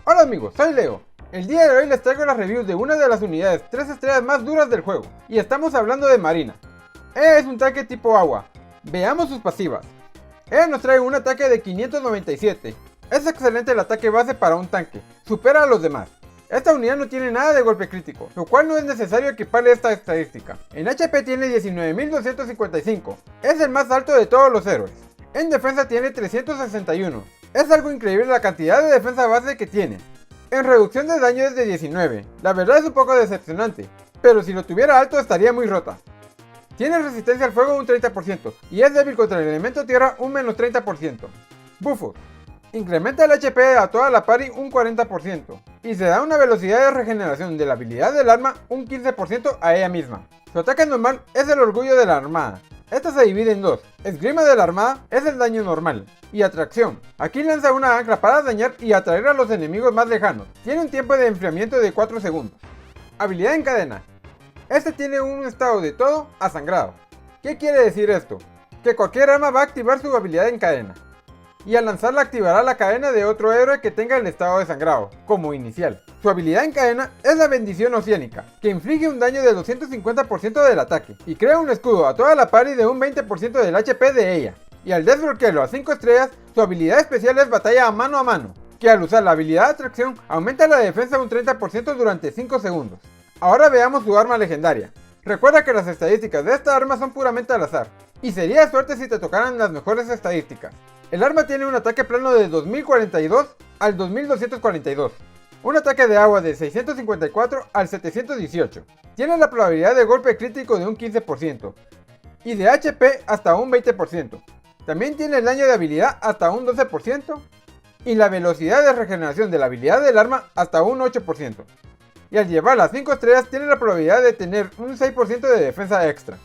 Hola amigos, soy Leo. El día de hoy les traigo las reviews de una de las unidades 3 estrellas más duras del juego, y estamos hablando de Marina. Ella es un tanque tipo agua. Veamos sus pasivas. Ella nos trae un ataque de 597. Es excelente el ataque base para un tanque, supera a los demás. Esta unidad no tiene nada de golpe crítico, lo cual no es necesario equiparle esta estadística. En HP tiene 19.255, es el más alto de todos los héroes. En defensa tiene 361, es algo increíble la cantidad de defensa base que tiene. En reducción de daño es de 19, la verdad es un poco decepcionante, pero si lo tuviera alto estaría muy rota. Tiene resistencia al fuego un 30% y es débil contra el elemento tierra un menos 30%. Bufos. Incrementa el HP a toda la party un 40% y se da una velocidad de regeneración de la habilidad del arma un 15% a ella misma. Su ataque normal es el orgullo de la armada. Esta se divide en dos. Esgrima de la armada es el daño normal y atracción. Aquí lanza una ancla para dañar y atraer a los enemigos más lejanos. Tiene un tiempo de enfriamiento de 4 segundos. Habilidad en cadena. Este tiene un estado de todo a sangrado. ¿Qué quiere decir esto? Que cualquier arma va a activar su habilidad en cadena, y al lanzarla activará la cadena de otro héroe que tenga el estado de sangrado, como inicial. Su habilidad en cadena es la bendición oceánica, que inflige un daño de 250% del ataque, y crea un escudo a toda la party de un 20% del HP de ella. Y al desbloquearlo a 5 estrellas, su habilidad especial es batalla a mano, que al usar la habilidad de atracción aumenta la defensa un 30% durante 5 segundos. Ahora veamos su arma legendaria. Recuerda que las estadísticas de esta arma son puramente al azar, y sería suerte si te tocaran las mejores estadísticas. El arma tiene un ataque plano de 2042 al 2242, un ataque de agua de 654 al 718, tiene la probabilidad de golpe crítico de un 15% y de HP hasta un 20%, también tiene el daño de habilidad hasta un 12% y la velocidad de regeneración de la habilidad del arma hasta un 8%, y al llevar las 5 estrellas tiene la probabilidad de tener un 6% de defensa extra.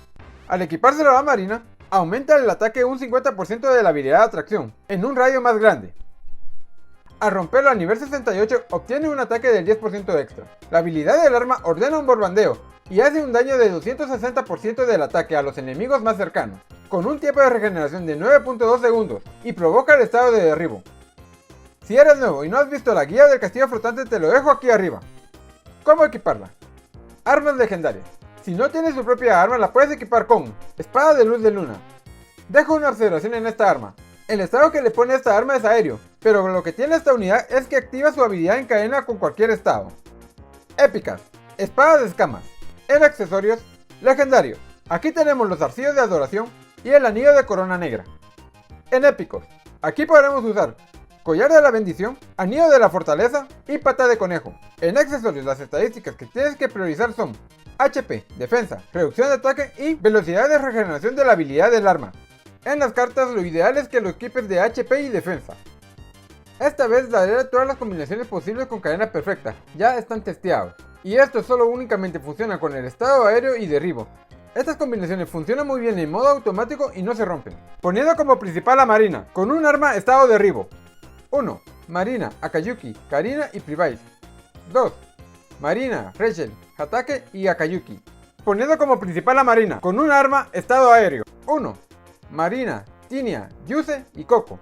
Al equipárselo a Marina, aumenta el ataque un 50% de la habilidad de atracción, en un radio más grande. Al romperlo a nivel 68 obtiene un ataque del 10% extra. La habilidad del arma ordena un bombardeo y hace un daño de 260% del ataque a los enemigos más cercanos, con un tiempo de regeneración de 9.2 segundos y provoca el estado de derribo. Si eres nuevo y no has visto la guía del castillo flotante te lo dejo aquí arriba. ¿Cómo equiparla? Armas legendarias. Si no tienes su propia arma, la puedes equipar con Espada de Luz de Luna. Dejo una observación en esta arma. El estado que le pone esta arma es aéreo, pero lo que tiene esta unidad es que activa su habilidad en cadena con cualquier estado. Épicas. Espada de escamas. En accesorios, legendario. Aquí tenemos los arcillos de adoración y el anillo de corona negra. En épicos, aquí podremos usar collar de la bendición, anillo de la fortaleza y pata de conejo. En accesorios, las estadísticas que tienes que priorizar son HP, defensa, reducción de ataque y velocidad de regeneración de la habilidad del arma. En las cartas lo ideal es que lo equipes de HP y defensa. Esta vez daré todas las combinaciones posibles con cadena perfecta, ya están testeados. Y esto solo únicamente funciona con el estado aéreo y derribo. Estas combinaciones funcionan muy bien en modo automático y no se rompen. Poniendo como principal a Marina, con un arma estado derribo. 1. Marina, Akayuki, Karina y Privaise. 2. Marina, Rachel, Hatake y Akayuki. Poniendo como principal a Marina, con un arma estado aéreo. 1. Marina, Tinia, Yuse y Coco.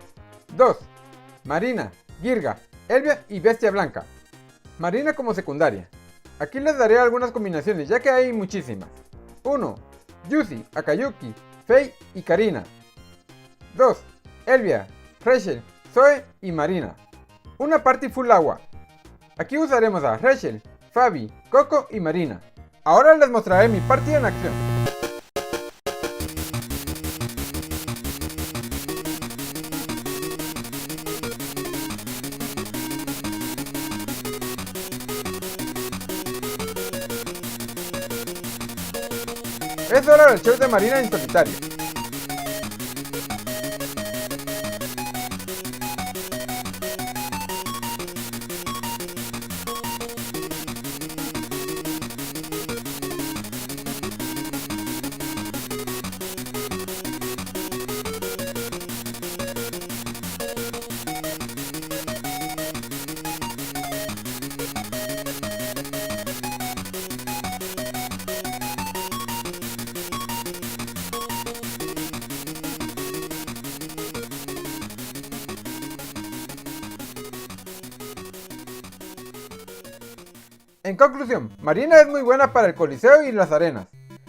2. Marina, Girga, Elvia y Bestia Blanca. Marina como secundaria. Aquí les daré algunas combinaciones ya que hay muchísimas. 1. Yusi, Akayuki, Faye y Karina. 2. Elvia, Rachel, Zoe y Marina. Una party full agua. Aquí usaremos a Rachel, Fabi, Coco y Marina. Ahora les mostraré mi party en acción. Es hora del show de Marina en solitario. En conclusión, Marina es muy buena para el coliseo y las arenas.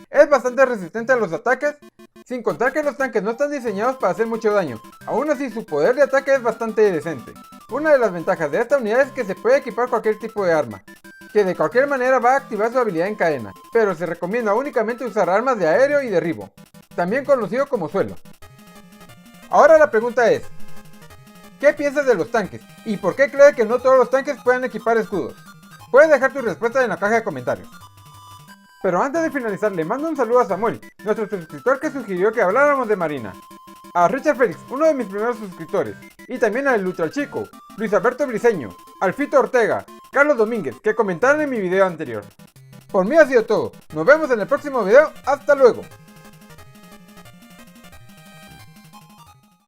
Es bastante resistente a los ataques, sin contar que los tanques no están diseñados para hacer mucho daño. Aún así, su poder de ataque es bastante decente. Una de las ventajas de esta unidad es que se puede equipar cualquier tipo de arma, que de cualquier manera va a activar su habilidad en cadena, pero se recomienda únicamente usar armas de aéreo y derribo, también conocido como suelo. Ahora la pregunta es, ¿qué piensas de los tanques? ¿Y por qué crees que no todos los tanques pueden equipar escudos? Puedes dejar tu respuesta en la caja de comentarios. Pero antes de finalizar, le mando un saludo a Samuel, nuestro suscriptor que sugirió que habláramos de Marina, a Richard Félix, uno de mis primeros suscriptores, y también a Lucho Chico, Luis Alberto Briseño, Alfito Ortega, Carlos Domínguez, que comentaron en mi video anterior. Por mí ha sido todo, nos vemos en el próximo video, hasta luego.